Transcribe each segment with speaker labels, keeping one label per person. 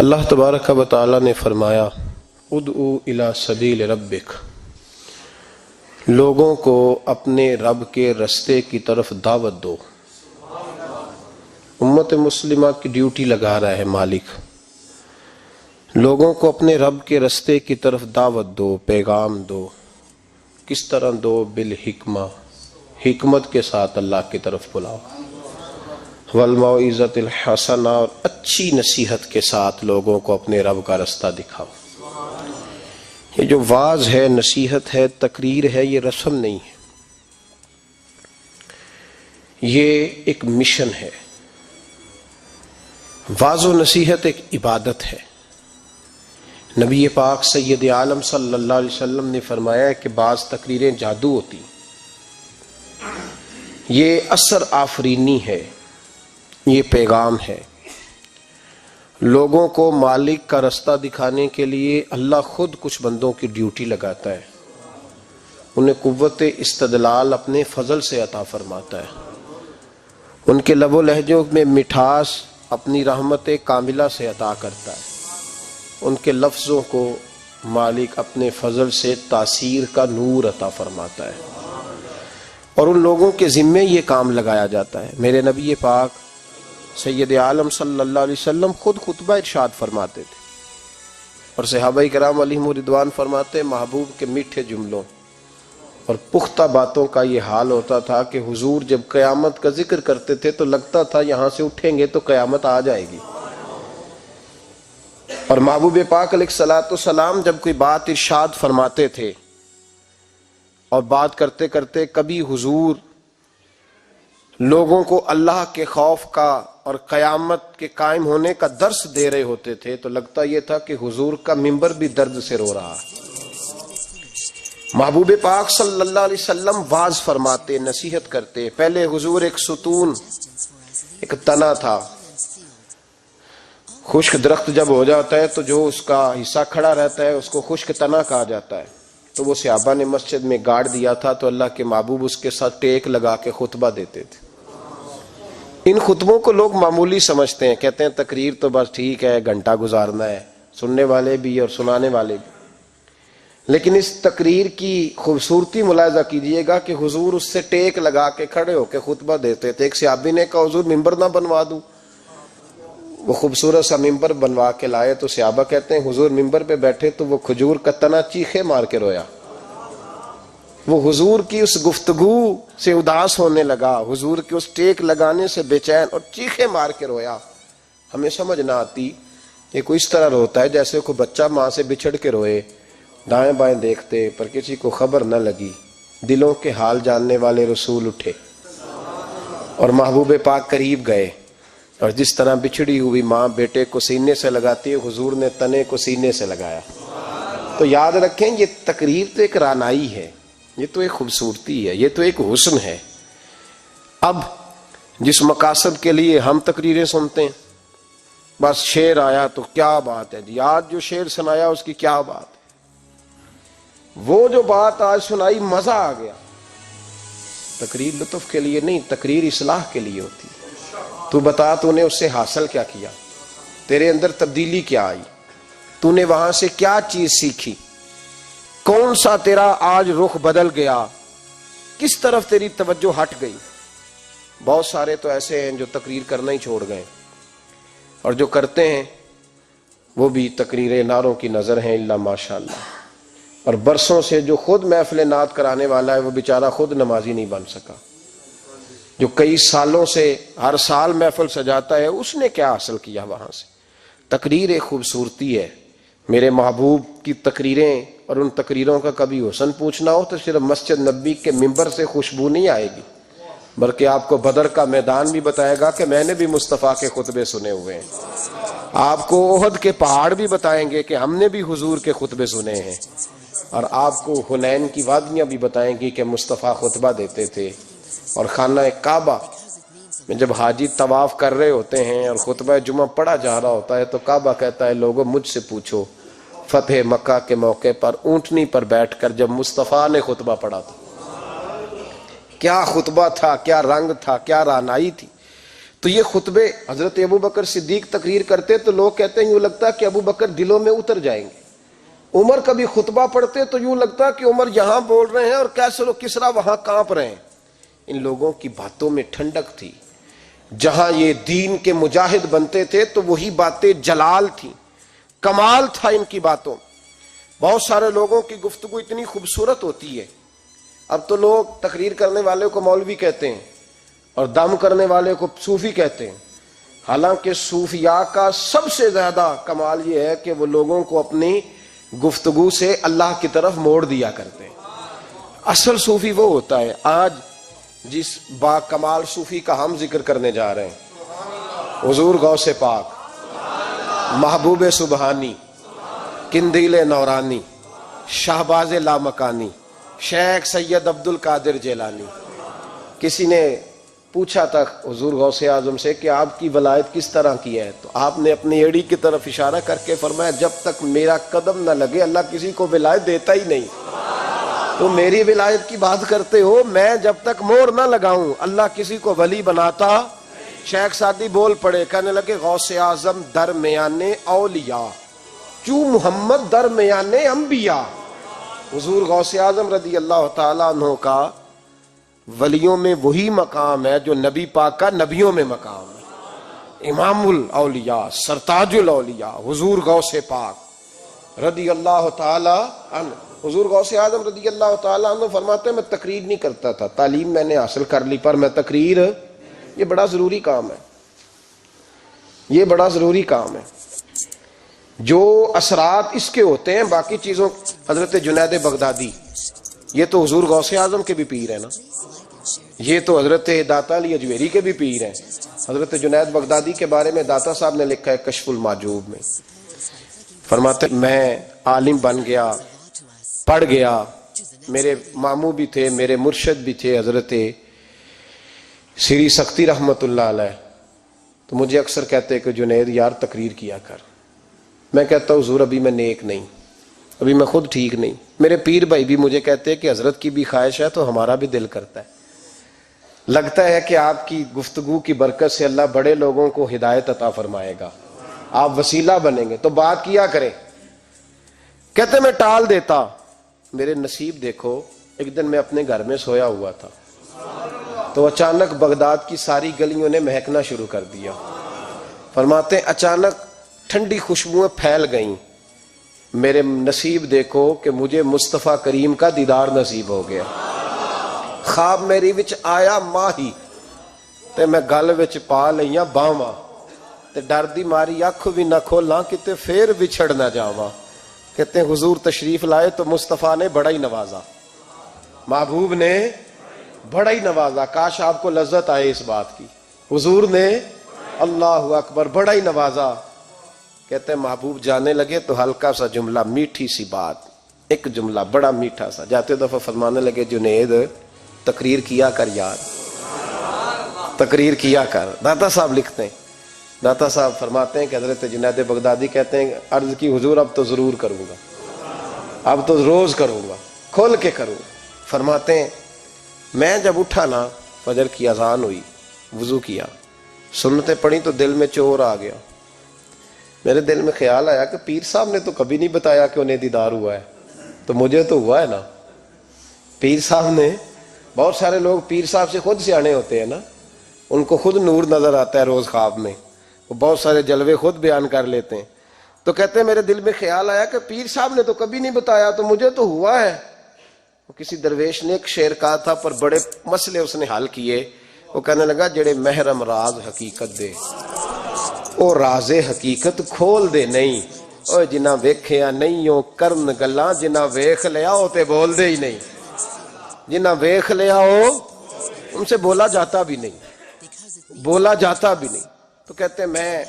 Speaker 1: اللہ تبارک و تعالی نے فرمایا ادعو الی سبیل ربک، لوگوں کو اپنے رب کے رستے کی طرف دعوت دو۔ امت مسلمہ کی ڈیوٹی لگا رہا ہے مالک، لوگوں کو اپنے رب کے رستے کی طرف دعوت دو، پیغام دو۔ کس طرح دو؟ بالحکمہ، حکمت کے ساتھ اللہ کی طرف بلاؤ، والموعظۃ الحسنہ، اور اچھی نصیحت کے ساتھ لوگوں کو اپنے رب کا رستہ دکھاؤ۔ یہ جو واعظ ہے، نصیحت ہے، تقریر ہے، یہ رسم نہیں ہے، یہ ایک مشن ہے۔ واعظ و نصیحت ایک عبادت ہے۔ نبی پاک سید عالم صلی اللہ علیہ وسلم نے فرمایا ہے کہ بعض تقریریں جادو ہوتی، یہ اثر آفرینی ہے، یہ پیغام ہے۔ لوگوں کو مالک کا رستہ دکھانے کے لیے اللہ خود کچھ بندوں کی ڈیوٹی لگاتا ہے، انہیں قوت استدلال اپنے فضل سے عطا فرماتا ہے، ان کے لب و لہجوں میں مٹھاس اپنی رحمت کاملہ سے عطا کرتا ہے، ان کے لفظوں کو مالک اپنے فضل سے تاثیر کا نور عطا فرماتا ہے، اور ان لوگوں کے ذمے یہ کام لگایا جاتا ہے۔ میرے نبی پاک سید عالم صلی اللہ علیہ وسلم خود خطبہ ارشاد فرماتے تھے، اور صحابہ کرام علیہم رضوان فرماتے محبوب کے میٹھے جملوں اور پختہ باتوں کا یہ حال ہوتا تھا کہ حضور جب قیامت کا ذکر کرتے تھے تو لگتا تھا یہاں سے اٹھیں گے تو قیامت آ جائے گی، اور محبوب پاک علیہ الصلوۃ والسلام جب کوئی بات ارشاد فرماتے تھے اور بات کرتے کرتے کبھی حضور لوگوں کو اللہ کے خوف کا اور قیامت کے قائم ہونے کا درس دے رہے ہوتے تھے تو لگتا یہ تھا کہ حضور کا منبر بھی درد سے رو رہا ہے۔ محبوب پاک صلی اللہ علیہ وسلم واعظ فرماتے، نصیحت کرتے۔ پہلے حضور ایک ستون، ایک تنا تھا، خشک درخت جب ہو جاتا ہے تو جو اس کا حصہ کھڑا رہتا ہے اس کو خشک تنا کہا جاتا ہے، تو وہ صحابہ نے مسجد میں گاڑ دیا تھا تو اللہ کے محبوب اس کے ساتھ ٹیک لگا کے خطبہ دیتے تھے۔ ان خطبوں کو لوگ معمولی سمجھتے ہیں، کہتے ہیں تقریر تو بس ٹھیک ہے، گھنٹہ گزارنا ہے، سننے والے بھی اور سنانے والے بھی، لیکن اس تقریر کی خوبصورتی ملاحظہ کیجئے گا کہ حضور اس سے ٹیک لگا کے کھڑے ہو کے خطبہ دیتے تھے۔ ایک صحابی نے کہا حضور ممبر نہ بنوا دوں، وہ خوبصورت سا ممبر بنوا کے لائے تو صحابہ کہتے ہیں حضور ممبر پہ بیٹھے تو وہ کھجور کا تنا چیخے مار کے رویا، وہ حضور کی اس گفتگو سے اداس ہونے لگا، حضور کی اس ٹیک لگانے سے بے چین اور چیخے مار کے رویا۔ ہمیں سمجھ نہ آتی، یہ کوئی اس طرح روتا ہے جیسے کوئی بچہ ماں سے بچھڑ کے روئے، دائیں بائیں دیکھتے پر کسی کو خبر نہ لگی۔ دلوں کے حال جاننے والے رسول اٹھے اور محبوب پاک قریب گئے، اور جس طرح بچھڑی ہوئی ماں بیٹے کو سینے سے لگاتی ہے، حضور نے تنے کو سینے سے لگایا۔ تو یاد رکھیں یہ تقریر تو ایک رانائی ہے، یہ تو ایک خوبصورتی ہے، یہ تو ایک حسن ہے۔ اب جس مقاصد کے لیے ہم تقریریں سنتے ہیں، بس شعر آیا تو کیا بات ہے جی، آج جو شعر سنایا اس کی کیا بات ہے، وہ جو بات آج سنائی مزہ آ گیا۔ تقریر لطف کے لیے نہیں، تقریر اصلاح کے لیے ہوتی ہے۔ تو بتا تو نے اس سے حاصل کیا کیا، تیرے اندر تبدیلی کیا آئی، تو نے وہاں سے کیا چیز سیکھی، کون سا تیرا آج رخ بدل گیا، کس طرف تیری توجہ ہٹ گئی۔ بہت سارے تو ایسے ہیں جو تقریر کرنا ہی چھوڑ گئے، اور جو کرتے ہیں وہ بھی تقریریں نعروں کی نظر ہیں الا ماشاءاللہ، اور برسوں سے جو خود محفل نعت کرانے والا ہے وہ بیچارہ خود نمازی نہیں بن سکا، جو کئی سالوں سے ہر سال محفل سجاتا ہے اس نے کیا حاصل کیا وہاں سے۔ تقریر ایک خوبصورتی ہے۔ میرے محبوب کی تقریریں اور ان تقریروں کا کبھی حسن پوچھنا ہو تو صرف مسجد نبی کے ممبر سے خوشبو نہیں آئے گی، بلکہ آپ کو بدر کا میدان بھی بتائے گا کہ میں نے بھی مصطفیٰ کے خطبے سنے ہوئے ہیں، آپ کو احد کے پہاڑ بھی بتائیں گے کہ ہم نے بھی حضور کے خطبے سنے ہیں، اور آپ کو حنین کی وادیاں بھی بتائیں گی کہ مصطفیٰ خطبہ دیتے تھے۔ اور خانہ کعبہ میں جب حاجی طواف کر رہے ہوتے ہیں اور خطبہ جمعہ پڑھا جا رہا ہوتا ہے تو کعبہ کہتا ہے لوگوں مجھ سے پوچھو فتح مکہ کے موقع پر اونٹنی پر بیٹھ کر جب مصطفیٰ نے خطبہ پڑھا تھا، کیا خطبہ تھا، کیا رنگ تھا، کیا رانائی تھی۔ تو یہ خطبے حضرت ابو بکر صدیق تقریر کرتے تو لوگ کہتے ہیں یوں لگتا کہ ابو بکر دلوں میں اتر جائیں گے. عمر کبھی خطبہ پڑھتے تو یوں لگتا کہ عمر یہاں بول رہے ہیں اور کیسر و کسرا وہاں کانپ رہے ہیں. ان لوگوں کی باتوں میں ٹھنڈک تھی. جہاں یہ دین کے مجاہد بنتے تھے تو وہی باتیں جلال تھیں, کمال تھا ان کی باتوں. بہت سارے لوگوں کی گفتگو اتنی خوبصورت ہوتی ہے. اب تو لوگ تقریر کرنے والے کو مولوی کہتے ہیں اور دم کرنے والے کو صوفی کہتے ہیں. حالانکہ صوفیاء کا سب سے زیادہ کمال یہ ہے کہ وہ لوگوں کو اپنی گفتگو سے اللہ کی طرف موڑ دیا کرتے ہیں. اصل صوفی وہ ہوتا ہے. آج جس با کمال صوفی کا ہم ذکر کرنے جا رہے ہیں, حضور غوث پاک, محبوب سبحانی, قندیل نورانی, شہباز لامکانی, شیخ سید عبد القادر جیلانی. کسی نے پوچھا تھا حضور غوث اعظم سے کہ آپ کی ولایت کس طرح کی ہے, تو آپ نے اپنی ایڑی کی طرف اشارہ کر کے فرمایا جب تک میرا قدم نہ لگے اللہ کسی کو ولایت دیتا ہی نہیں. تو میری ولایت کی بات کرتے ہو, میں جب تک مور نہ لگاؤں اللہ کسی کو ولی بناتا. شیخ سعدی بول پڑے, کہنے لگے غوث اعظم درمیان اولیاء چوں محمد درمیان انبیاء. حضور غوث اعظم رضی اللہ تعالیٰ عنہ کا ولیوں میں وہی مقام ہے جو نبی پاک کا نبیوں میں مقام ہے. امام الاولیاء, سرتاج الاولیاء حضور غوث پاک رضی اللہ تعالیٰ عنہ. حضور غوث اعظم رضی اللہ تعالیٰ عنہ فرماتے ہیں میں تقریر نہیں کرتا تھا, تعلیم میں نے حاصل کر لی پر میں تقریر, یہ بڑا ضروری کام ہے, یہ بڑا ضروری کام ہے. جو اثرات اس کے ہوتے ہیں باقی چیزوں. حضرت جنید بغدادی یہ تو حضور غوث اعظم کے بھی پیر ہیں نا, یہ تو حضرت داتا علی اجویری کے بھی پیر ہیں. حضرت جنید بغدادی کے بارے میں داتا صاحب نے لکھا ہے کشف المعجوب میں, فرماتے میں عالم بن گیا, پڑھ گیا, میرے ماموں بھی تھے, میرے مرشد بھی تھے حضرت سری سختی رحمت اللہ علیہ. تو مجھے اکثر کہتے کہ جنید یار تقریر کیا کر. میں کہتا ہوں حضور ابھی میں نیک نہیں, ابھی میں خود ٹھیک نہیں. میرے پیر بھائی بھی مجھے کہتے کہ حضرت کی بھی خواہش ہے تو ہمارا بھی دل کرتا ہے. لگتا ہے کہ آپ کی گفتگو کی برکت سے اللہ بڑے لوگوں کو ہدایت عطا فرمائے گا, آپ وسیلہ بنیں گے, تو بات کیا کریں. کہتے میں ٹال دیتا. میرے نصیب دیکھو, ایک دن میں اپنے گھر میں سویا ہوا تھا تو اچانک بغداد کی ساری گلیوں نے مہکنا شروع کر دیا. فرماتے ہیں اچانک ٹھنڈی خوشبوئیں پھیل گئیں. میرے نصیب دیکھو کہ مجھے مصطفیٰ کریم کا دیدار نصیب ہو گیا. خواب میری وچ آیا ماہی تے میں گل وچ پا لئیاں باواں تے ڈر دی ماری اکھ بھی نہ کھولاں کتے پھر بچھڑ نہ جاواں. کہتے ہیں حضور تشریف لائے تو مصطفیٰ نے بڑا ہی نوازا, محبوب نے بڑا ہی نوازا. کاش آپ کو لذت آئے اس بات کی. حضور نے اللہ اکبر بڑا ہی نوازا. کہتے ہیں محبوب جانے لگے تو ہلکا سا جملہ, میٹھی سی بات, ایک جملہ بڑا میٹھا سا. جاتے دفعہ فرمانے لگے جنید تقریر کیا کر یار, تقریر کیا کر. داتا صاحب لکھتے ہیں, داتا صاحب فرماتے ہیں کہ حضرت جنید بغدادی کہتے ہیں عرض کی حضور اب تو ضرور کروں گا, اب تو روز کروں گا, کھول کے کروں. فرماتے ہیں میں جب اٹھا نا, فجر کی اذان ہوئی, وضو کیا, سنتیں پڑھی تو دل میں چور آ گیا. میرے دل میں خیال آیا کہ پیر صاحب نے تو کبھی نہیں بتایا کہ انہیں دیدار ہوا ہے, تو مجھے تو ہوا ہے نا. پیر صاحب نے, بہت سارے لوگ پیر صاحب سے خود سیانے ہوتے ہیں نا, ان کو خود نور نظر آتا ہے روز خواب میں, وہ بہت سارے جلوے خود بیان کر لیتے ہیں. تو کہتے ہیں میرے دل میں خیال آیا کہ پیر صاحب نے تو کبھی نہیں بتایا تو مجھے تو ہوا ہے. کسی درویش نے ایک شعر کہا تھا پر بڑے مسئلے اس نے حل کیے. وہ کہنے لگا جڑے محرم راز حقیقت دے او راز حقیقت کھول دے نہیں, او جنہ ویکھیا نہیں او کرن گلاں, جنہ ویکھ لیا او تے بول دے ہی نہیں, جنہ ویکھ لیا او ان سے بولا جاتا بھی نہیں, بولا جاتا بھی نہیں. تو کہتے ہیں میں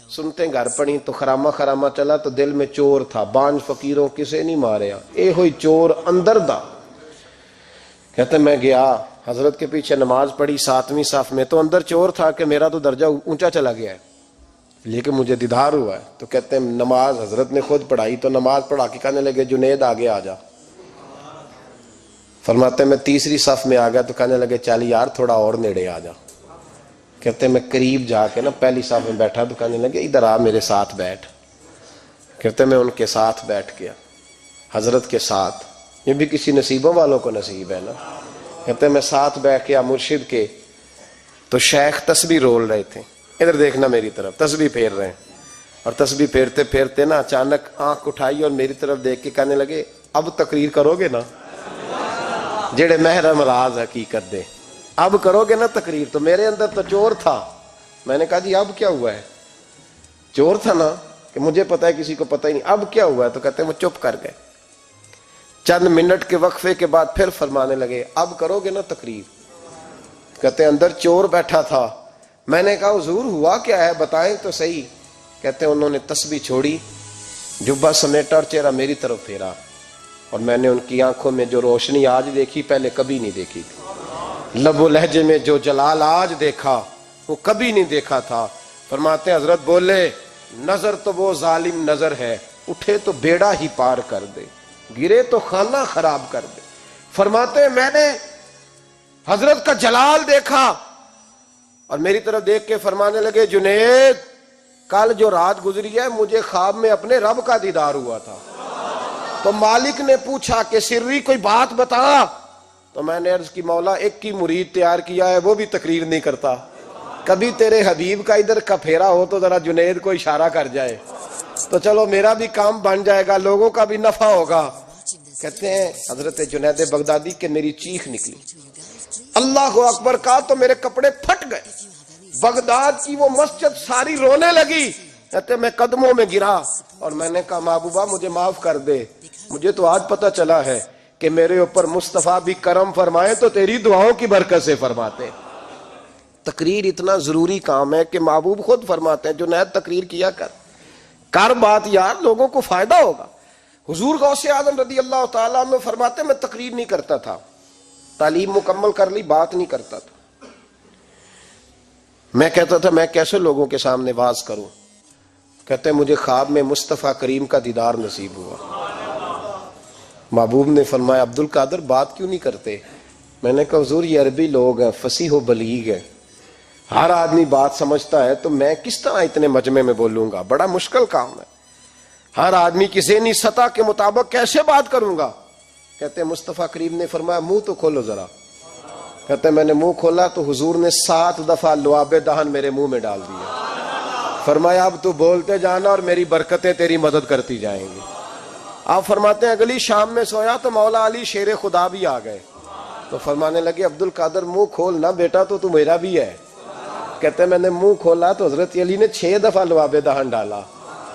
Speaker 1: سنتے گھر پڑی تو خرامہ خرامہ چلا تو دل میں چور تھا, بانج فقیروں کسے نہیں ماریا, اے ہوئی چور اندر دا. کہتے ہیں میں گیا حضرت کے پیچھے نماز پڑھی 7ویں صف میں, تو اندر چور تھا کہ میرا تو درجہ اونچا چلا گیا ہے لیکن مجھے دیدار ہوا ہے. تو کہتے ہیں نماز حضرت نے خود پڑھائی تو نماز پڑھا کے کہنے لگے جنید آگے آ جا. فرماتے ہیں میں 3ری صف میں آ گیا تو کہنے لگے چل یار تھوڑا اور نیڑے آ جا. کہتے میں قریب جا کے نا پہلی صف میں بیٹھا تو کہنے لگے ادھر آ میرے ساتھ بیٹھ. کہتے میں ان کے ساتھ بیٹھ گیا, حضرت کے ساتھ. یہ بھی کسی نصیبوں والوں کو نصیب ہے نا. کہتے میں ساتھ بیٹھ گیا مرشد کے, تو شیخ تسبیح رول رہے تھے. ادھر دیکھنا میری طرف, تسبیح پھیر رہے ہیں. اور تسبیح پھیرتے پھیرتے نا اچانک آنکھ اٹھائی اور میری طرف دیکھ کے کہنے لگے اب تقریر کرو گے نا, جڑے محرم راز حقیقت دے, اب کرو گے نا تقریر. تو میرے اندر تو چور تھا. میں نے کہا جی اب کیا ہوا ہے؟ چور تھا نا کہ مجھے پتا ہے کسی کو پتا ہی نہیں, اب کیا ہوا ہے؟ تو کہتے ہیں وہ چپ کر گئے. چند منٹ کے وقفے کے بعد پھر فرمانے لگے اب کرو گے نا تقریر. کہتے اندر چور بیٹھا تھا. میں نے کہا حضور ہوا کیا ہے بتائیں تو صحیح. کہتے ہیں انہوں نے تسبیح چھوڑی, جبہ سمیٹا اور چہرہ میری طرف پھیرا, اور میں نے ان کی آنکھوں میں جو روشنی آج دیکھی پہلے کبھی نہیں دیکھی تھی. لب و لہجے میں جو جلال آج دیکھا وہ کبھی نہیں دیکھا تھا. فرماتے ہیں حضرت بولے نظر تو وہ ظالم نظر ہے, اٹھے تو بیڑا ہی پار کر دے, گرے تو خانہ خراب کر دے. فرماتے ہیں میں نے حضرت کا جلال دیکھا اور میری طرف دیکھ کے فرمانے لگے جنید کل جو رات گزری ہے مجھے خواب میں اپنے رب کا دیدار ہوا تھا. تو مالک نے پوچھا کہ سری کوئی بات بتا. تو میں نے عرض کی مولا ایک کی مرید تیار کیا ہے, وہ بھی تقریر نہیں کرتا. کبھی تیرے حبیب کا ادھر کا پھیرا ہو تو ذرا جنید کو اشارہ کر جائے تو چلو میرا بھی کام بن جائے گا, لوگوں کا بھی نفع ہوگا. کہتے ہیں حضرت جنید بغدادی کہ میری چیخ نکلی, اللہ اکبر کہا تو میرے کپڑے پھٹ گئے. بغداد کی وہ مسجد ساری رونے لگی. کہتے میں قدموں میں گرا اور میں نے کہا محبوبہ مجھے معاف کر دے, مجھے تو آج پتہ چلا ہے کہ میرے اوپر مصطفیٰ بھی کرم فرمائے تو تیری دعاؤں کی برکت سے فرماتے. تقریر اتنا ضروری کام ہے کہ محبوب خود فرماتے ہیں جنید تقریر کیا کر بات یار, لوگوں کو فائدہ ہوگا. حضور غوث اعظم رضی اللہ تعالیٰ عنہ فرماتے میں تقریر نہیں کرتا تھا, تعلیم مکمل کر لی بات نہیں کرتا تھا. میں کہتا تھا میں کیسے لوگوں کے سامنے واز کروں. کہتے ہیں مجھے خواب میں مصطفیٰ کریم کا دیدار نصیب ہوا. محبوب نے فرمایا عبد القادر بات کیوں نہیں کرتے؟ میں نے کہا حضور یہ عربی لوگ ہیں, فصیح و بلیغ ہیں, ہر آدمی بات سمجھتا ہے, تو میں کس طرح اتنے مجمع میں بولوں گا؟ بڑا مشکل کام ہے, ہر آدمی کی ذہنی سطح کے مطابق کیسے بات کروں گا؟ کہتے ہیں مصطفیٰ کریم نے فرمایا منہ تو کھولو ذرا. کہتے ہیں میں نے منہ کھولا تو حضور نے 7 دفعہ لعاب دہن میرے منہ میں ڈال دیا. فرمایا اب تو بولتے جانا اور میری برکتیں تیری مدد کرتی جائیں گی. آپ فرماتے ہیں اگلی شام میں سویا تو مولا علی شیر خدا بھی آ گئے. تو فرمانے لگے عبد القادر منہ کھول نا بیٹا, تو میرا بھی ہے. کہتے ہیں میں نے منہ کھولا تو حضرت علی نے 6 دفعہ لعاب دہن ڈالا.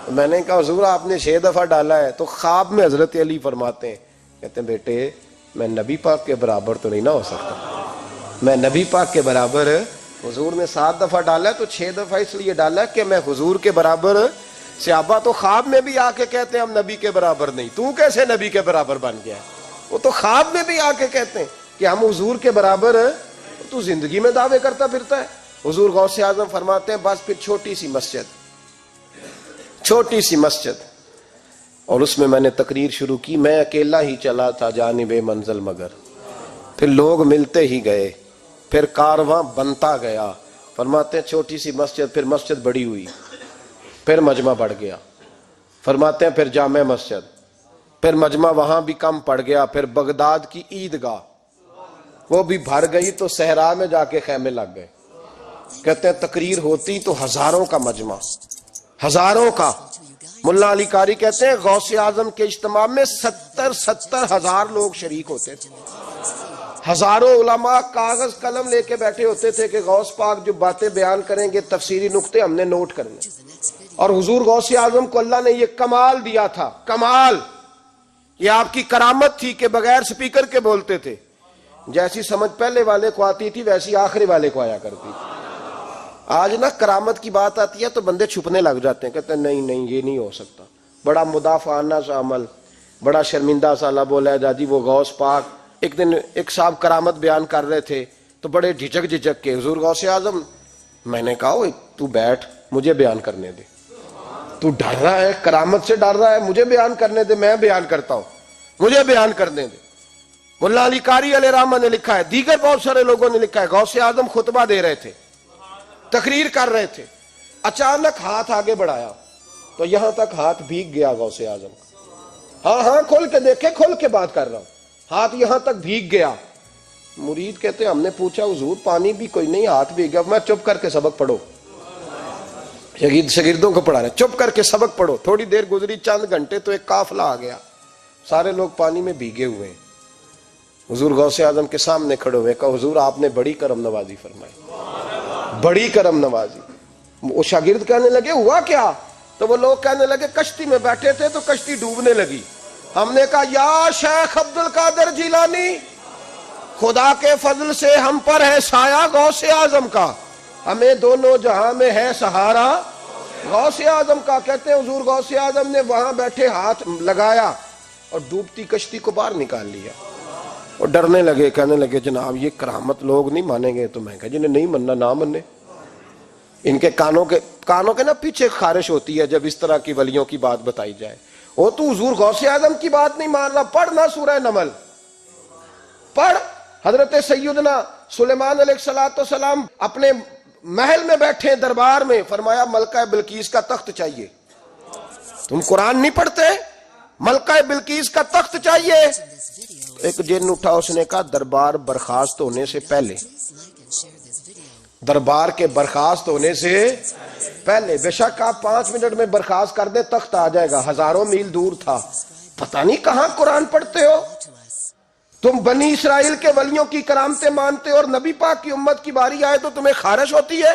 Speaker 1: میں نے کہا حضور آپ نے 6 دفعہ ڈالا ہے. تو خواب میں حضرت علی فرماتے ہیں, کہتے ہیں بیٹے میں نبی پاک کے برابر تو نہیں نہ ہو سکتا, میں نبی پاک کے برابر, حضور نے 7 دفعہ ڈالا ہے تو 6 دفعہ اس لیے ڈالا ہے کہ میں حضور کے برابر. صحابہ تو خواب میں بھی آ کے کہتے ہیں ہم نبی کے برابر نہیں, تو کیسے نبی کے برابر بن گیا؟ وہ تو خواب میں بھی آ کے کہتے ہیں کہ ہم حضور کے برابر, تو زندگی میں دعوے کرتا پھرتا ہے. حضور غوث اعظم فرماتے ہیں بس پھر چھوٹی سی مسجد, اور اس میں نے تقریر شروع کی. میں اکیلا ہی چلا تھا جانب منزل مگر, پھر لوگ ملتے ہی گئے, پھر کارواں بنتا گیا. فرماتے ہیں چھوٹی سی مسجد, پھر مسجد بڑی ہوئی, پھر مجمع بڑھ گیا. فرماتے ہیں پھر جامع مسجد, پھر مجمع وہاں بھی کم پڑ گیا. پھر بغداد کی عیدگاہ وہ بھی بھر گئی تو صحرا میں جا کے خیمے لگ گئے. کہتے ہیں تقریر ہوتی تو ہزاروں کا مجمع, ہزاروں کا. ملا علی قاری کہتے ہیں غوث اعظم کے اجتماع میں 70 ہزار لوگ شریک ہوتے تھے. ہزاروں علماء کاغذ قلم لے کے بیٹھے ہوتے تھے کہ غوث پاک جو باتیں بیان کریں گے تفسیری نقطے ہم نے نوٹ کرنے. اور حضور غوث اعظم کو اللہ نے یہ کمال دیا تھا, کمال, یہ آپ کی کرامت تھی کہ بغیر سپیکر کے بولتے تھے. جیسی سمجھ پہلے والے کو آتی تھی ویسی آخری والے کو آیا کرتی تھی. آج نا کرامت کی بات آتی ہے تو بندے چھپنے لگ جاتے ہیں, کہتے ہیں نہیں یہ نہیں ہو سکتا. بڑا مدافعانہ سا عمل, بڑا شرمندہ سا لب بولا ہے جاجی وہ غوث پاک. ایک دن ایک صاحب کرامت بیان کر رہے تھے تو بڑے جھجک کے حضور غوث اعظم. میں نے کہا تو بیٹھ, مجھے بیان کرنے دے. تو ڈر رہا ہے, کرامت سے ڈر رہا ہے, مجھے بیان کرنے دے, میں بیان کرتا ہوں, مجھے بیان کرنے دے. ملا علی قاری علیہ رحمہ نے لکھا ہے, دیگر بہت سارے لوگوں نے لکھا ہے, غوث اعظم خطبہ دے رہے تھے. تقریر کر رہے تھے، اچانک ہاتھ آگے بڑھایا تو یہاں تک ہاتھ بھیگ گیا غوث اعظم کا. ہاں کھول کے دیکھے، کھول کے بات کر رہا ہوں، ہاتھ یہاں تک بھیگ گیا. مرید کہتے ہیں ہم نے پوچھا حضور پانی بھی کوئی نہیں، ہاتھ بھیگ گیا. میں چپ کر کے سبق پڑھو، شاگردوں کو پڑھا رہے، چپ کر کے سبق پڑھو. تھوڑی دیر گزری، چند گھنٹے تو ایک قافلہ آ گیا، سارے لوگ پانی میں بھیگے ہوئے ہیں. حضور غوث اعظم کے سامنے کھڑے ہوئے، کہا حضور آپ نے بڑی کرم نوازی فرمائی، بڑی کرم نوازی. وہ شاگرد کہنے لگے ہوا کیا؟ تو وہ لوگ کہنے لگے کشتی میں بیٹھے تھے تو کشتی ڈوبنے لگی. ہم نے کہا یا شیخ عبد القادر جیلانی، خدا کے فضل سے ہم پر ہے سایہ غوث اعظم کا، ہمیں دونوں جہاں میں ہے سہارا غوث اعظم کا. کہتے ہیں حضور غوث اعظم نے وہاں بیٹھے ہاتھ لگایا اور ڈوبتی کشتی کو باہر نکال لیا. اور ڈرنے لگے، کہنے لگے جناب یہ کرامت لوگ نہیں مانیں گے. تو میں کہا جنہیں نہیں مننا نہ مننے. ان کے کانوں کے نا پیچھے خارش ہوتی ہے جب اس طرح کی ولیوں کی بات بتائی جائے. وہ تو حضور غوث اعظم کی بات نہیں مان رہا. پڑھنا سورہ نمل پڑھ. حضرت سیدنا سلیمان علیہ السلام اپنے محل میں بیٹھے دربار میں، فرمایا ملکہ بلقیس کا تخت چاہیے. تم قرآن نہیں پڑھتے؟ ملکہ بلقیس کا تخت چاہیے. ایک جن اٹھا، اس نے کہا دربار برخاست ہونے سے پہلے، دربار کے برخاست ہونے سے پہلے، بے شک آپ 5 منٹ میں برخاست کر دیں تخت آ جائے گا. ہزاروں میل دور تھا. پتہ نہیں کہاں قرآن پڑھتے ہو تم. بنی اسرائیل کے ولیوں کی کرامتیں مانتے ہو اور نبی پاک کی امت کی باری آئے تو تمہیں خارش ہوتی ہے.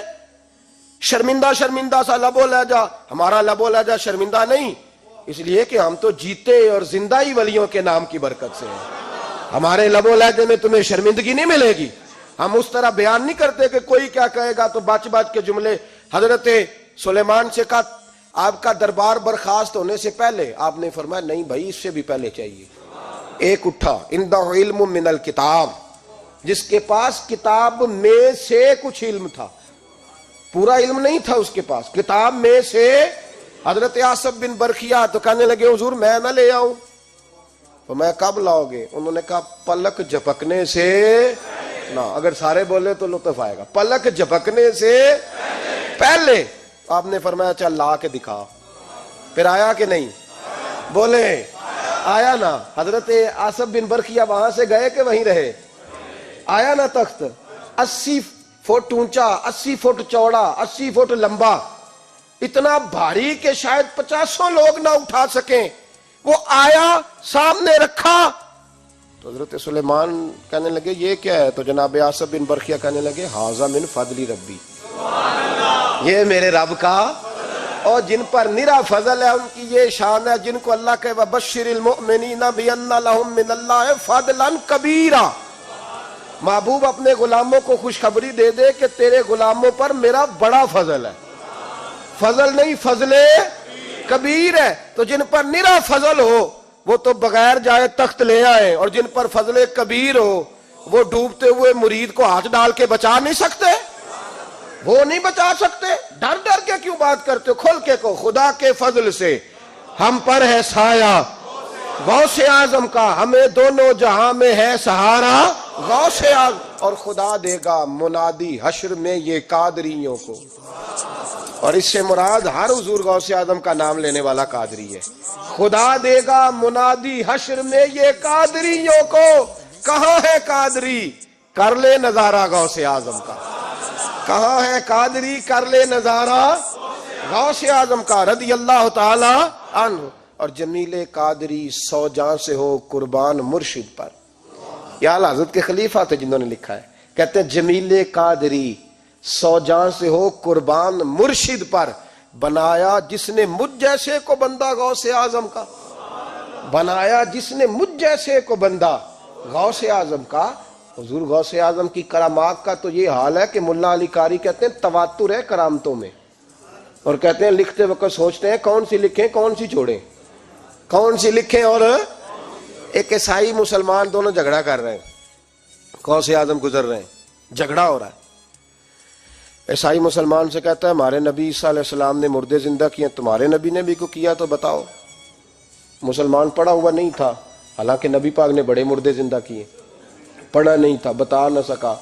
Speaker 1: شرمندہ شرمندہ سا لب و لہجہ. ہمارا لب و لہجہ شرمندہ نہیں، اس لیے کہ ہم تو جیتے اور زندہ ہی ولیوں کے نام کی برکت سے ہیں. ہمارے لب و لہجے میں تمہیں شرمندگی نہیں ملے گی. ہم اس طرح بیان نہیں کرتے کہ کوئی کیا کہے گا تو بچ بچ کے جملے. حضرت سلیمان سے کہا آپ کا دربار برخاست ہونے سے پہلے. آپ نے فرمایا نہیں بھائی اس سے بھی پہلے چاہیے. ایک اٹھا، عندہ علم من الکتاب، جس کے پاس کتاب میں سے کچھ علم تھا، پورا علم نہیں تھا اس کے پاس، کتاب میں سے. حضرت آصف بن برخیا تو کہنے لگے حضور میں نہ لے آؤں. تو میں کب لاؤ گے؟ انہوں نے کہا پلک جھپکنے سے نہ. اگر سارے بولے تو لطف آئے گا. پلک جھپکنے سے پہلے. آپ نے فرمایا چل لا کے دکھا. پھر آیا کہ نہیں؟ بولے آیا نا. حضرت آصف بن برخیا وہاں سے گئے کہ وہیں رہے؟ آیا نا تخت. 80 فٹ اونچا، 80 فٹ چوڑا، 80 فٹ لمبا، اتنا بھاری کہ شاید 50 لوگ نہ اٹھا سکیں. وہ آیا، سامنے رکھا تو حضرت سلیمان کہنے لگے یہ کیا ہے؟ تو جناب آصف بن برخیا کہنے لگے ھذا من فضل ربی، یہ میرے رب کا، اور جن پر نرا فضل ہے ان کی یہ شان ہے جن کو اللہ کہ وبشر المؤمنین بان لهم من اللہ فضلا کبیرا. محبوب اپنے غلاموں کو خوشخبری دے دے کہ تیرے غلاموں پر میرا بڑا فضل ہے. فضل نہیں، فضل کبیر ہے. تو جن پر نرا فضل ہو وہ تو بغیر جائے تخت لے آئے، اور جن پر فضل کبیر ہو وہ ڈوبتے ہوئے مرید کو ہاتھ ڈال کے بچا نہیں سکتے. وہ نہیں بچا سکتے. ڈر ڈر کے کیوں بات کرتے ہو؟ کھول کے کو خدا کے فضل سے ہم پر ہے سایہ غوث اعظم کا، ہمیں دونوں جہاں میں ہے سہارا غوث اعظم. اور خدا دے گا منادی حشر میں یہ قادریوں کو. اور اس سے مراد ہر حضور غوث اعظم کا نام لینے والا قادری ہے. خدا دے گا منادی حشر میں یہ قادریوں کو. کہاں ہے قادری؟ کر لے نظارہ غوث اعظم کا. کہاں ہے قادری؟ کر لے نظارہ غوث اعظم کا رضی اللہ تعالی عنہ. اور جمیل قادری 100 جان سے ہو قربان مرشد پر. یہ اعلی حضرت کے خلیفہ تھے جنہوں نے لکھا ہے. کہتے ہیں جمیل قادری 100 جان سے ہو قربان مرشد پر، بنایا جس نے مجھ جیسے کو بندہ غوث اعظم کا. بنایا جس نے مجھ جیسے کو بندہ غوث اعظم کا. حضور غوث اعظم کی کرامات کا تو یہ حال ہے کہ ملا علی قاری کہتے ہیں تواتر ہے کرامتوں میں، اور کہتے ہیں لکھتے وقت سوچتے ہیں کون سی لکھیں کون سی چھوڑیں، کون سی لکھیں. اور ایک عیسائی مسلمان دونوں جھگڑا کر رہے ہیں، غوث اعظم گزر رہے ہیں، جھگڑا ہو رہا ہے. عیسائی مسلمان سے کہتا ہے ہمارے نبی عیسیٰ علیہ السلام نے مردے زندہ کیے، تمہارے نبی نے بھی کو کیا تو بتاؤ. مسلمان پڑھا ہوا نہیں تھا، حالانکہ نبی پاک نے بڑے مردے زندہ کیے، پڑھا نہیں تھا، بتا نہ سکا.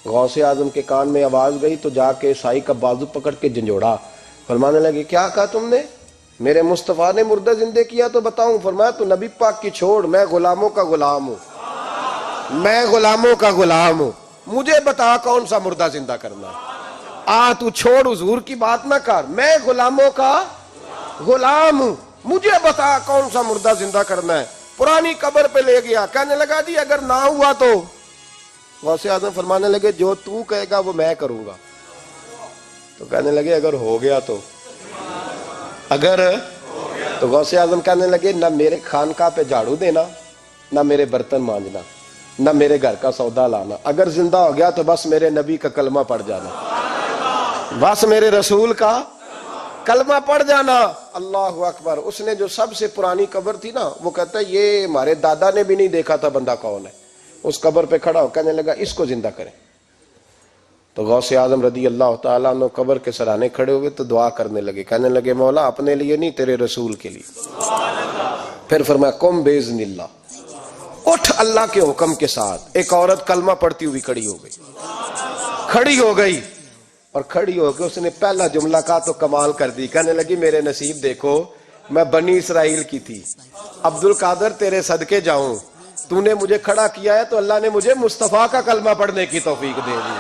Speaker 1: غوث اعظم کے کان میں آواز گئی تو جا کے سائی کا بازو پکڑ کے جھنجھوڑا، فرمانے لگے کیا کہا تم نے؟ میرے مصطفیٰ نے مردہ زندے کیا تو بتاؤں؟ فرمایا تو نبی پاک کی چھوڑ، میں غلاموں کا غلام ہوں، میں غلاموں کا غلام ہوں، مجھے بتا کون سا مردہ زندہ کرنا ہے۔ تو چھوڑ حضور کی بات نہ کر، میں غلاموں کا غلام ہوں، مجھے بتا کون سا مردہ زندہ کرنا ہے۔ پرانی قبر پہ لے گیا، کہنے لگا جی اگر نہ ہوا تو؟ غوث اعظم فرمانے لگے جو تو کہے گا وہ میں کروں گا۔ تو کہنے لگے اگر ہو گیا تو؟ اگر تو غوث اعظم کہنے لگے نہ میرے خانقاہ پہ جھاڑو دینا، نہ میرے برتن مانجنا، نہ میرے گھر کا سودا لانا، اگر زندہ ہو گیا تو بس میرے نبی کا کلمہ پڑھ جانا، بس میرے رسول کا کلمہ پڑھ جانا۔ اللہ اکبر۔ اس نے جو سب سے پرانی قبر تھی نا، وہ کہتا ہے یہ ہمارے دادا نے بھی نہیں دیکھا تھا بندہ کون ہے، اس قبر پہ کھڑا ہو کہنے لگا اس کو زندہ کریں۔ تو غوث اعظم رضی اللہ تعالیٰ عنہ قبر کے سرانے کھڑے ہوئے تو دعا کرنے لگے، کہنے لگے مولا اپنے لیے نہیں تیرے رسول کے لیے۔ پھر فرمایا قم باذن اللہ، اٹھ اللہ کے حکم کے ساتھ۔ ایک عورت کلمہ پڑھتی ہوئی کھڑی ہو گئی، کھڑی ہو گئی، اور کھڑی ہو کے اس نے پہلا جملہ کہا تو کمال کر دی، کہنے لگی میرے نصیب دیکھو، میں بنی اسرائیل کی تھی، عبد القادر تیرے صدقے جاؤں، تو نے مجھے کھڑا کیا ہے تو اللہ نے مجھے مصطفیٰ کا کلمہ پڑھنے کی توفیق دے دی،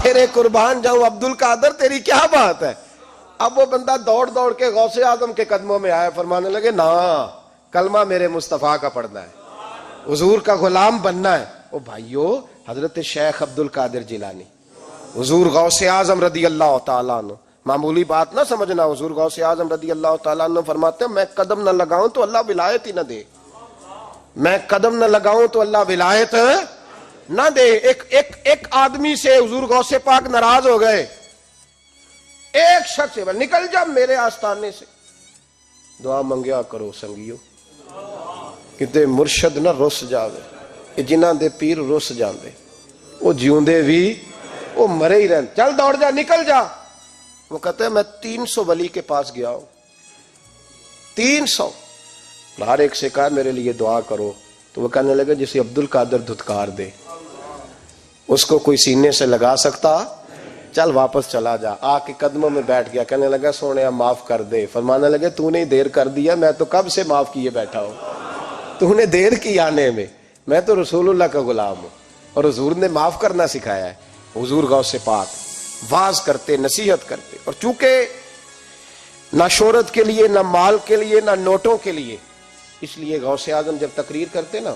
Speaker 1: تیرے قربان جاؤں عبد القادر، تیری کیا بات ہے۔ اب وہ بندہ دوڑ دوڑ کے غوث اعظم کے قدموں میں آیا، فرمانے لگے نا کلمہ میرے مصطفیٰ کا پڑھنا ہے، حضور کا غلام بننا ہے۔ او بھائیو، حضرت شیخ عبد القادر جیلانی، حضور غوث اعظم رضی اللہ تعالیٰ عنہ، معمولی بات نہ سمجھنا، حضور غوث اعظم رضی اللہ تعالیٰ عنہ فرماتے ہیں میں قدم نہ لگاؤں تو اللہ ولایت ہی نہ دے، میں قدم نہ لگاؤں تو اللہ ولایت نہ دے۔ ایک آدمی سے حضور غوث پاک ناراض ہو گئے، ایک شخص سے نکل جا میرے آستانے سے، دعا منگیا کرو سنگیو، کتے مرشد نہ رس جاوے، جنہاں دے پیر رس جاندے، وہ جیوندے بھی وہ مرے ہی رہن، چل دوڑ جا نکل جا۔ وہ کہتے ہیں میں 300 ولی کے پاس گیا ہوں، 300، ہر ایک سے کہا میرے لیے دعا کرو، تو وہ کہنے لگے جسے عبد القادر دھتکار دے اس کو کوئی سینے سے لگا سکتا، چل واپس چلا جا۔ آ کے قدموں میں بیٹھ گیا، کہنے لگا سونے معاف کر دے، فرمانے لگے تو نے دیر کر دیا، میں تو کب سے معاف کیے بیٹھا ہوں، تو نے دیر کی آنے میں تو رسول اللہ کا غلام ہوں، اور حضور نے معاف کرنا سکھایا ہے۔ حضور غوث پاک واز کرتے، نصیحت کرتے، اور چونکہ نہ شہرت کے لیے، نہ مال کے لیے، نہ نوٹوں کے لیے، اس لیے غوث اعظم جب تقریر کرتے نا،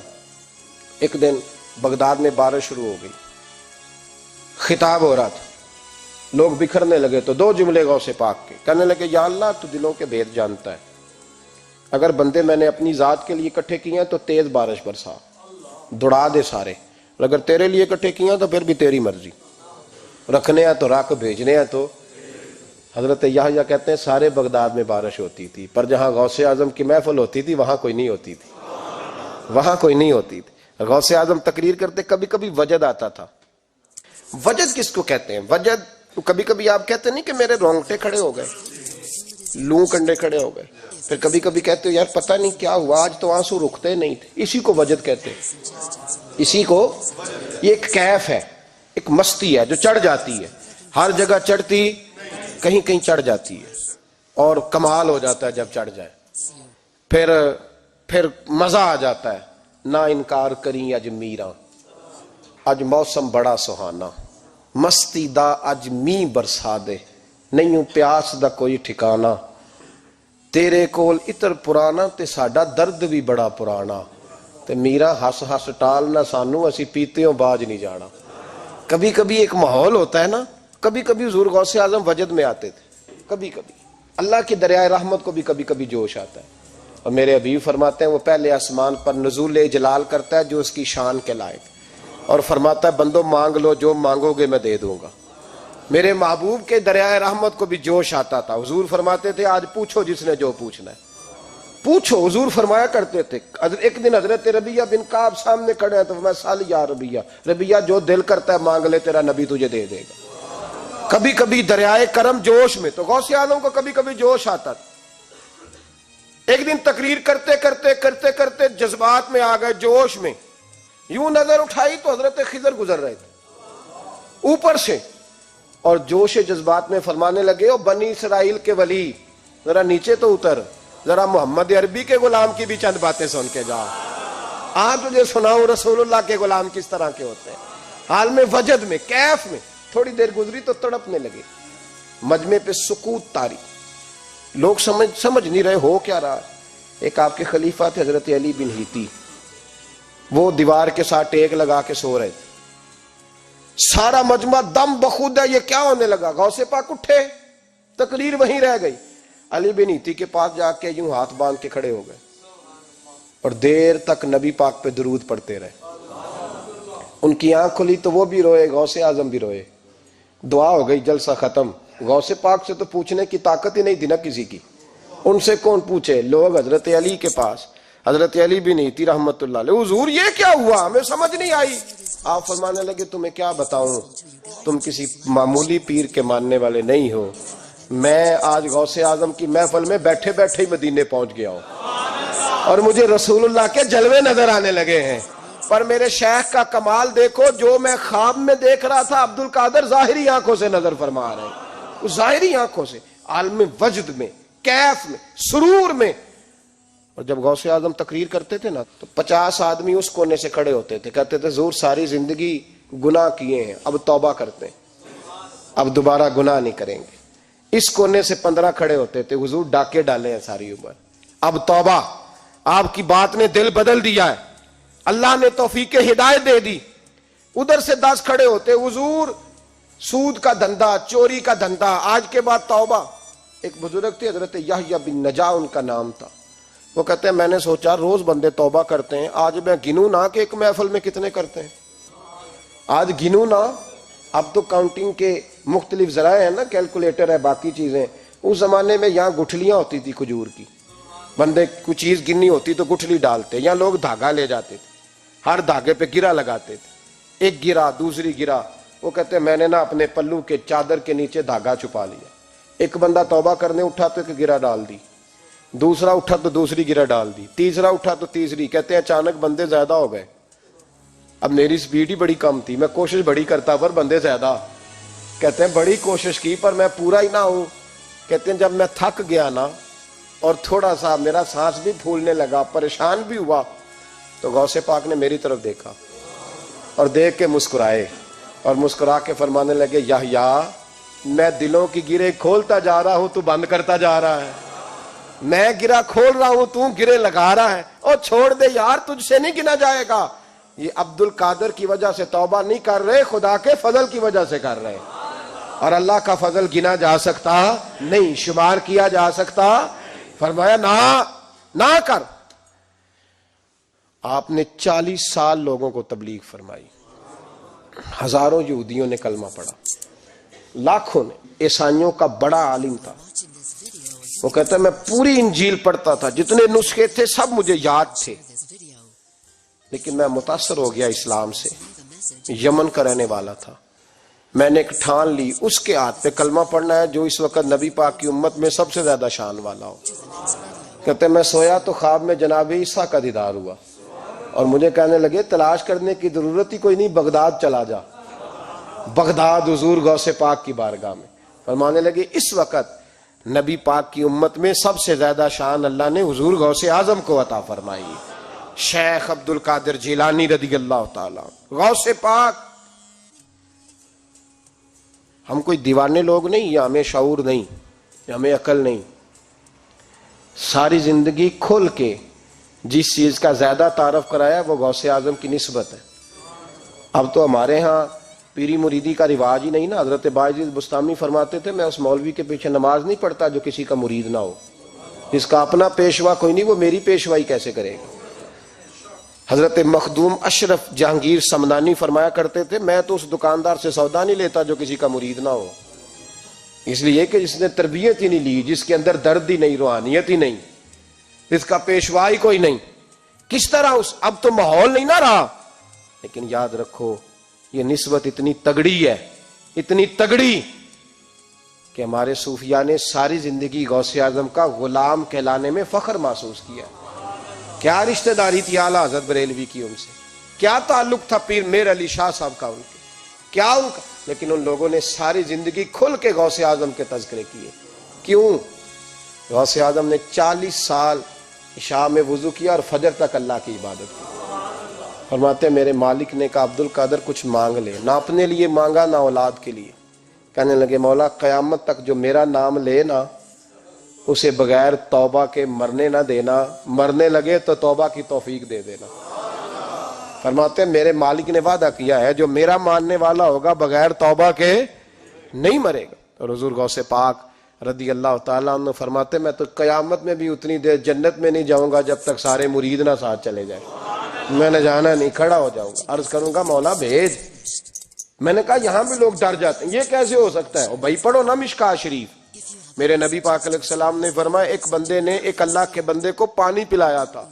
Speaker 1: ایک دن بغداد میں بارش شروع ہو گئی، خطاب ہو رہا تھا، لوگ بکھرنے لگے تو 2 جملے غوث پاک کے، کہنے لگے یا اللہ تو دلوں کے بھید جانتا ہے، اگر بندے میں نے اپنی ذات کے لیے اکٹھے کیے ہیں تو تیز بارش برسا، دوڑا دے سارے، اگر تیرے لیے اکٹھے کیے ہیں تو پھر بھی تیری مرضی، رکھنے ہیں تو رکھ، بھیجنے ہیں تو۔ حضرت یحییٰ کہتے ہیں سارے بغداد میں بارش ہوتی تھی، پر جہاں غوث اعظم کی محفل ہوتی تھی وہاں کوئی نہیں ہوتی تھی، وہاں کوئی نہیں ہوتی تھی۔ غوث اعظم تقریر کرتے، کبھی کبھی وجد آتا تھا۔ وجد کس کو کہتے ہیں؟ وجد کبھی کبھی آپ کہتے نہیں کہ میرے رونگٹے کھڑے ہو گئے، لوں کنڈے کھڑے ہو گئے، پھر کبھی کبھی کہتے ہو یار پتہ نہیں کیا ہوا آج تو آنسو رکتے نہیں تھے، اسی کو وجد کہتے ہیں، اسی کو، یہ ایک کیف ہے، ایک مستی ہے جو چڑھ جاتی ہے، ہر جگہ چڑھتی کہیں کہیں چڑھ جاتی ہے، اور کمال ہو جاتا ہے جب چڑھ جائے، پھر مزہ آ جاتا ہے۔ نہ انکار کریں اج میراں، اج موسم بڑا سہانا، مستی دا اج می برسا دے، نہیں پیاس دا کوئی ٹھکانا، تیرے کول اتر پرانا تے ساڈا درد بھی بڑا پرانا، تے میرا ہس ہس ٹال نہ سانو اسی پیتےوں باج نہیں جانا۔ کبھی کبھی ایک ماحول ہوتا ہے نا، کبھی کبھی حضور غوث اعظم وجد میں آتے تھے، کبھی کبھی اللہ کی دریائے رحمت کو بھی کبھی کبھی جوش آتا ہے، اور میرے حبیب فرماتے ہیں وہ پہلے آسمان پر نزول جلال کرتا ہے جو اس کی شان کے لائق، اور فرماتا ہے بندو مانگ لو جو مانگو گے میں دے دوں گا۔ میرے محبوب کے دریائے رحمت کو بھی جوش آتا تھا، حضور فرماتے تھے آج پوچھو جس نے جو پوچھنا ہے پوچھو، حضور فرمایا کرتے تھے۔ ایک دن حضرت ربیعہ بن کعب سامنے کھڑے ہیں تو میں سال یا ربیعہ جو دل کرتا ہے مانگ لے تیرا نبی تجھے دے دے گا۔ کبھی کبھی دریائے کرم جوش میں، تو غوث اعظم کو کبھی کبھی جوش آتا تھا۔ ایک دن تقریر کرتے جذبات میں آ گئے، جوش میں، یوں نظر اٹھائی تو حضرت خضر گزر رہے تھے، اوپر سے، اور جوش جذبات میں فرمانے لگے او بنی اسرائیل کے ولی ذرا نیچے تو اتر، ذرا محمد عربی کے غلام کی بھی چند باتیں سن کے جا، آج تجھے سناؤں رسول اللہ کے غلام کس طرح کے ہوتے ہیں۔ حال میں وجد میں کیف میں تھوڑی دیر گزری تو تڑپنے لگے، مجمع پہ سکوت طاری، لوگ سمجھ نہیں رہے ہو کیا رہا ہے۔ ایک آپ کے خلیفہ تھے حضرت علی بن ہیتی، وہ دیوار کے ساتھ ٹیک لگا کے سو رہے تھے، سارا مجمع دم بخود ہے، یہ کیا ہونے لگا؟ غوث پاک اٹھے، تقریر وہیں رہ گئی، علی بن ہیتی کے پاس جا کے یوں ہاتھ باندھ کے کھڑے ہو گئے اور دیر تک نبی پاک پہ درود پڑھتے رہے۔ ان کی آنکھ کھلی تو وہ بھی روئے، غوث اعظم بھی روئے، دعا ہو گئی، جلسہ ختم۔ غوث پاک سے تو پوچھنے کی طاقت ہی نہیں تھی نا کسی کی، ان سے کون پوچھے؟ لوگ حضرت علی کے پاس، حضرت علی بن ہیتی رحمت اللہ علیہ، حضور یہ کیا ہوا؟ ہمیں سمجھ نہیں آئی۔ آپ فرمانے لگے تمہیں کیا بتاؤں، تم کسی معمولی پیر کے ماننے والے نہیں ہو، میں آج غوث اعظم کی محفل میں بیٹھے بیٹھے ہی مدینے پہنچ گیا ہوں اور مجھے رسول اللہ کے جلوے نظر آنے لگے ہیں، پر میرے شیخ کا کمال دیکھو، جو میں خواب میں دیکھ رہا تھا عبد القادر ظاہری آنکھوں سے نظر فرما رہے ہیں، ظاہری آنکھوں سے، عالم وجد میں، کیف میں، سرور میں۔ اور جب غوث اعظم تقریر کرتے تھے نا تو 50 آدمی اس کونے سے کھڑے ہوتے تھے، کہتے تھے حضور ساری زندگی گناہ کیے ہیں، اب توبہ کرتے ہیں، اب دوبارہ گناہ نہیں کریں گے۔ اس کونے سے 15 کھڑے ہوتے تھے، حضور ڈاکے ڈالے ہیں ساری عمر، اب توبہ، آپ کی بات نے دل بدل دیا ہے، اللہ نے توفیق ہدایت دے دی۔ ادھر سے 10 کھڑے ہوتے، حضور سود کا دھندا، چوری کا دھندا، آج کے بعد توبہ۔ ایک بزرگ تھے حضرت یحییٰ بن نجا ان کا نام تھا، وہ کہتے ہیں میں نے سوچا روز بندے توبہ کرتے ہیں، آج میں گنوں نہ کہ ایک محفل میں کتنے کرتے ہیں، آج گنوں نہ۔ اب تو کاؤنٹنگ کے مختلف ذرائع ہیں نا، کیلکولیٹر ہے، باقی چیزیں، اس زمانے میں یہاں گٹھلیاں ہوتی تھی کھجور کی، بندے کوئی چیز گننی ہوتی تو گٹھلی ڈالتے، یا لوگ دھاگا لے جاتے تھے، ہر دھاگے پہ گرا لگاتے تھے، ایک گرا دوسری گرا، وہ کہتے ہیں میں نے نا اپنے پلو کے چادر کے نیچے دھاگا چھپا لیا، ایک بندہ توبہ کرنے اٹھا تو ایک گرا ڈال دی، دوسرا اٹھا تو دوسری گرا ڈال دی، تیسرا اٹھا تو تیسری، کہتے ہیں اچانک بندے زیادہ ہو گئے، اب میری سپیڈ ہی بڑی کم تھی، میں کوشش بڑی کرتا پر بندے زیادہ، کہتے ہیں بڑی کوشش کی پر میں پورا ہی نہ ہوں، کہتے ہیں جب میں تھک گیا نا اور تھوڑا سا میرا سانس بھی پھولنے لگا، پریشان بھی ہوا، تو غوث پاک نے میری طرف دیکھا اور دیکھ کے مسکرائے اور مسکرا کے فرمانے لگے یحییٰ میں دلوں کی گرے کھولتا جا رہا ہوں، تو بند کرتا جا رہا ہے، میں گرا کھول رہا ہوں، تو گرے لگا رہا ہے، اور چھوڑ دے یار، تجھ سے نہیں گنا جائے گا۔ یہ عبد القادر کی وجہ سے توبہ نہیں کر رہے، خدا کے فضل کی وجہ سے کر رہے، اور اللہ کا فضل گنا جا سکتا نہیں، شمار کیا جا سکتا۔ فرمایا نہ کر۔ آپ نے 40 سال لوگوں کو تبلیغ فرمائی، ہزاروں یہودیوں نے کلمہ پڑھا، لاکھوں نے، عیسائیوں کا بڑا عالم تھا، وہ کہتا ہے میں پوری انجیل پڑھتا تھا، جتنے نسخے تھے سب مجھے یاد تھے، لیکن میں متاثر ہو گیا اسلام سے، یمن کا رہنے والا تھا، میں نے ایک ٹھان لی اس کے ہاتھ پہ کلمہ پڑھنا ہے جو اس وقت نبی پاک کی امت میں سب سے زیادہ شان والا ہو۔ کہتے ہیں میں سویا تو خواب میں جناب عیسیٰ کا دیدار ہوا اور مجھے کہنے لگے تلاش کرنے کی ضرورت ہی کوئی نہیں، بغداد چلا جا، بغداد حضور غوث پاک کی بارگاہ میں۔ فرمانے لگے اس وقت نبی پاک کی امت میں سب سے زیادہ شان اللہ نے حضور غوث اعظم کو عطا فرمائی، شیخ عبد القادر جیلانی رضی اللہ تعالیٰ، غوث پاک۔ ہم کوئی دیوانے لوگ نہیں، یا ہمیں شعور نہیں، یا ہمیں عقل نہیں، ساری زندگی کھل کے جس چیز کا زیادہ تعارف کرایا وہ غوث اعظم کی نسبت ہے۔ اب تو ہمارے ہاں پیری مریدی کا رواج ہی نہیں نا، حضرت باعزیز بستامی فرماتے تھے میں اس مولوی کے پیچھے نماز نہیں پڑھتا جو کسی کا مرید نہ ہو، جس کا اپنا پیشوا کوئی نہیں وہ میری پیشوائی کیسے کرے گا۔ حضرت مخدوم اشرف جہانگیر سمنانی فرمایا کرتے تھے میں تو اس دکاندار سے سودا نہیں لیتا جو کسی کا مرید نہ ہو، اس لیے کہ جس نے تربیت ہی نہیں لی، جس کے اندر درد ہی نہیں، روحانیت ہی نہیں، اس کا پیشوا ہی کوئی نہیں، کس طرح اب تو ماحول نہیں نہ رہا۔ لیکن یاد رکھو یہ نسبت اتنی تگڑی ہے، اتنی تگڑی کہ ہمارے صوفیاء نے ساری زندگی غوث اعظم کا غلام کہلانے میں فخر محسوس کیا۔ کیا رشتہ داری تھی اعلیٰ حضرت بریلوی کی ان سے، کیا تعلق تھا پیر میر علی شاہ صاحب کا ان کے، کیا ان کا، لیکن ان لوگوں نے ساری زندگی کھل کے غوث اعظم کے تذکرے کیے. کیوں؟ غوث اعظم نے 40 سال عشاء میں وضو کیا اور فجر تک اللہ کی عبادت کی. فرماتے ہیں میرے مالک نے کہا عبد القادر کچھ مانگ لے. نہ اپنے لیے مانگا نہ اولاد کے لیے. کہنے لگے مولا قیامت تک جو میرا نام لے نا اسے بغیر توبہ کے مرنے نہ دینا، مرنے لگے تو توبہ کی توفیق دے دینا. فرماتے ہیں میرے مالک نے وعدہ کیا ہے جو میرا ماننے والا ہوگا بغیر توبہ کے نہیں مرے گا. اور حضور غوث پاک رضی اللہ تعالیٰ عنہ فرماتے میں تو قیامت میں بھی اتنی دیر جنت میں نہیں جاؤں گا جب تک سارے مرید نہ ساتھ چلے جائیں. میں نے جانا نہیں، کھڑا ہو جاؤں گا، عرض کروں گا مولا بھیج. میں نے کہا یہاں بھی لوگ ڈر جاتے ہیں، یہ کیسے ہو سکتا ہے؟ بھائی پڑھو نا مشکاہ شریف. میرے نبی پاک علیہ السلام نے فرمایا ایک بندے نے ایک اللہ کے بندے کو پانی پلایا تھا،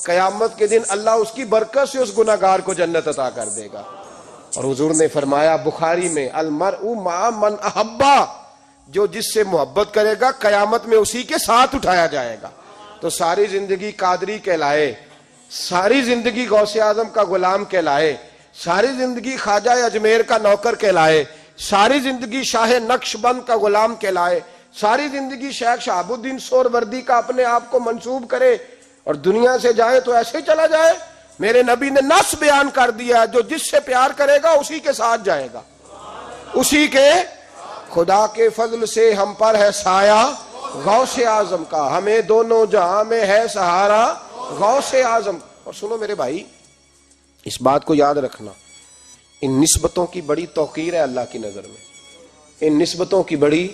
Speaker 1: قیامت کے دن اللہ اس کی برکت سے اس گناہگار کو جنت عطا کر دے گا. اور حضور نے فرمایا بخاری میں المرء مع من احبا، جو جس سے محبت کرے گا قیامت میں اسی کے ساتھ اٹھایا جائے گا. تو ساری زندگی قادری کہلائے، ساری زندگی غوث اعظم کا غلام کہلائے، ساری زندگی خواجہ اجمیر کا نوکر کہلائے، ساری زندگی شاہ نقش بند کا غلام کہلائے، ساری زندگی شیخ شہاب الدین سہروردی کا اپنے آپ کو منسوب کرے اور دنیا سے جائے تو ایسے ہی چلا جائے. میرے نبی نے نص بیان کر دیا جو جس سے پیار کرے گا اسی کے ساتھ جائے گا، اسی کے. خدا کے فضل سے ہم پر ہے سایہ غوث اعظم کا، ہمیں دونوں جہاں میں ہے سہارا غوث اعظم. اور سنو میرے بھائی اس بات کو یاد رکھنا، ان نسبتوں کی بڑی توقیر ہے اللہ کی نظر میں، ان نسبتوں کی بڑی.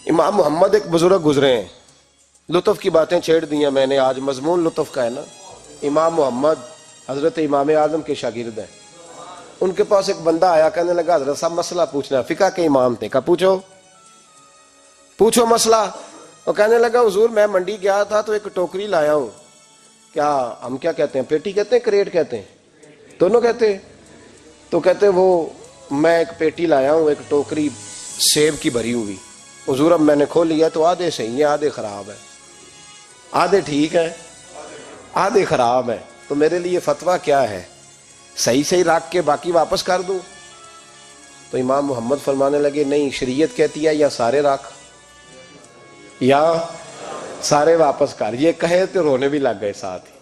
Speaker 1: امام محمد ایک بزرگ گزرے ہیں، لطف کی باتیں چھیڑ دی ہیں میں نے، آج مضمون لطف کا ہے نا. امام محمد حضرت امام اعظم کے شاگرد ہیں. ان کے پاس ایک بندہ آیا، کہنے لگا حضرت صاحب مسئلہ پوچھنا. فقہ کے امام تھے. کہا پوچھو مسئلہ. وہ کہنے لگا حضور میں منڈی گیا تھا تو ایک ٹوکری لایا ہوں. کیا ہم کیا کہتے ہیں، پیٹی کہتے ہیں کریٹ کہتے ہیں؟ دونوں کہتے ہیں. تو کہتے وہ میں ایک پیٹی لایا ہوں، ایک ٹوکری سیب کی بھری ہوئی. حضور اب میں نے کھول لیا تو آدھے صحیح ہیں آدھے خراب ہے، آدھے ٹھیک ہے آدھے خراب ہے. تو میرے لیے فتویٰ کیا ہے، صحیح رکھ کے باقی واپس کر دوں؟ تو امام محمد فرمانے لگے نہیں، شریعت کہتی ہے یا سارے رکھ یا سارے واپس کر. یہ کہے تو رونے بھی لگ گئے ساتھ ہی.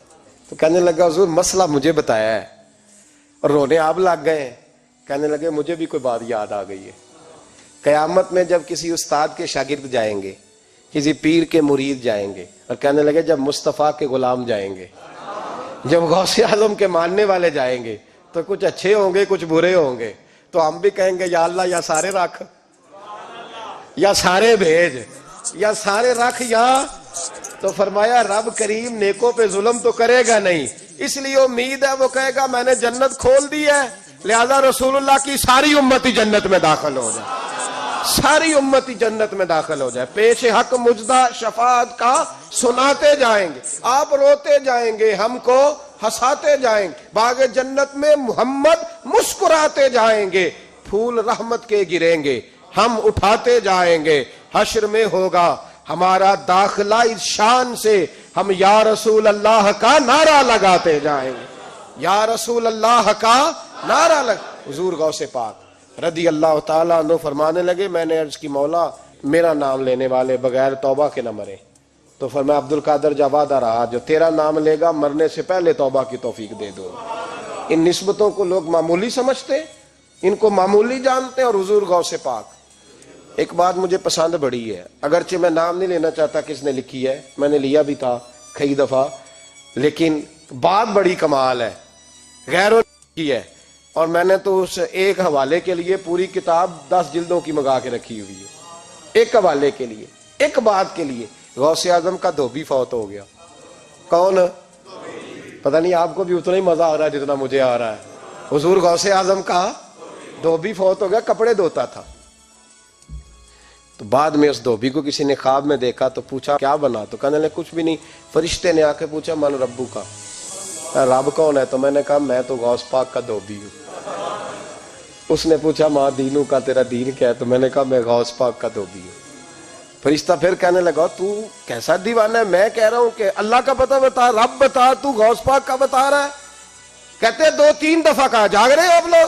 Speaker 1: تو کہنے لگا حضور مسئلہ مجھے بتایا ہے، اور رونے آپ لگ گئے. کہنے لگے مجھے بھی کوئی بات یاد آ گئی ہے. قیامت میں جب کسی استاد کے شاگرد جائیں گے، کسی پیر کے مرید جائیں گے، اور کہنے لگے جب مصطفیٰ کے غلام جائیں گے، جب غوث اعظم کے ماننے والے جائیں گے تو کچھ اچھے ہوں گے کچھ برے ہوں گے. تو ہم بھی کہیں گے یا اللہ یا سارے رکھ یا سارے بھیج یا سارے رکھ یا. تو فرمایا رب کریم نیکوں پہ ظلم تو کرے گا نہیں، اس لیے امید ہے وہ کہے گا میں نے جنت کھول دی ہے، لہذا رسول اللہ کی ساری امتی جنت میں داخل ہو جائے، ساری امتی جنت میں داخل ہو جائے. پیش حق مجدہ شفاعت کا سناتے جائیں گے، آپ روتے جائیں گے، ہم کو ہنساتے جائیں گے. باغ جنت میں محمد مسکراتے جائیں گے، پھول رحمت کے گریں گے، ہم اٹھاتے جائیں گے. حشر میں ہوگا ہمارا داخلہ اس شان سے، ہم یا رسول اللہ کا نعرہ لگاتے جائیں گے، یا رسول اللہ کا نعرہ حضور غوث پاک رضی اللہ تعالیٰ عنہ فرمانے لگے میں نے عرض کی مولا میرا نام لینے والے بغیر توبہ کے نہ مرے. تو فرمایا عبد القادر جا وعدہ رہا جو تیرا نام لے گا مرنے سے پہلے توبہ کی توفیق دے دو. ان نسبتوں کو لوگ معمولی سمجھتے، ان کو معمولی جانتے. اور حضور غوث پاک ایک بات مجھے پسند بڑی ہے، اگرچہ میں نام نہیں لینا چاہتا کس نے لکھی ہے، میں نے لیا بھی تھا کئی دفعہ، لیکن بات بڑی کمال ہے، غیروں نے کی ہے. اور میں نے تو اس ایک حوالے کے لیے پوری کتاب 10 جلدوں کی منگا کے رکھی ہوئی ہے، ایک حوالے کے لیے، ایک بات کے لیے. غوث اعظم کا دھوبی فوت ہو گیا. کون؟ پتہ نہیں آپ کو بھی اتنا ہی مزہ آ رہا ہے جتنا مجھے آ رہا ہے. حضور غوث اعظم کا دھوبی فوت ہو گیا، کپڑے دھوتا تھا. تو بعد میں اس دھوبی کو کسی نے خواب میں دیکھا تو پوچھا کیا بنا؟ تو کہنے لگے کچھ بھی نہیں. فرشتے نے آ کے پوچھا من ربو کا، رب کون ہے؟ تو میں نے کہا میں تو غوث پاک کا دھوبی ہوں. اس نے پوچھا ماں دینوں کا، تیرا دین کیا ہے؟ تو میں نے کہا میں غوث پاک کا دھوبی ہوں. فرشتہ پھر کہنے لگا تو کیسا دیوانہ ہے، میں کہہ رہا ہوں کہ اللہ کا پتہ بتا، رب بتا، تو غوث پاک کا بتا رہا ہے. کہتے 2-3 دفعہ کہا. جاگ رہے ہو آپ لوگ؟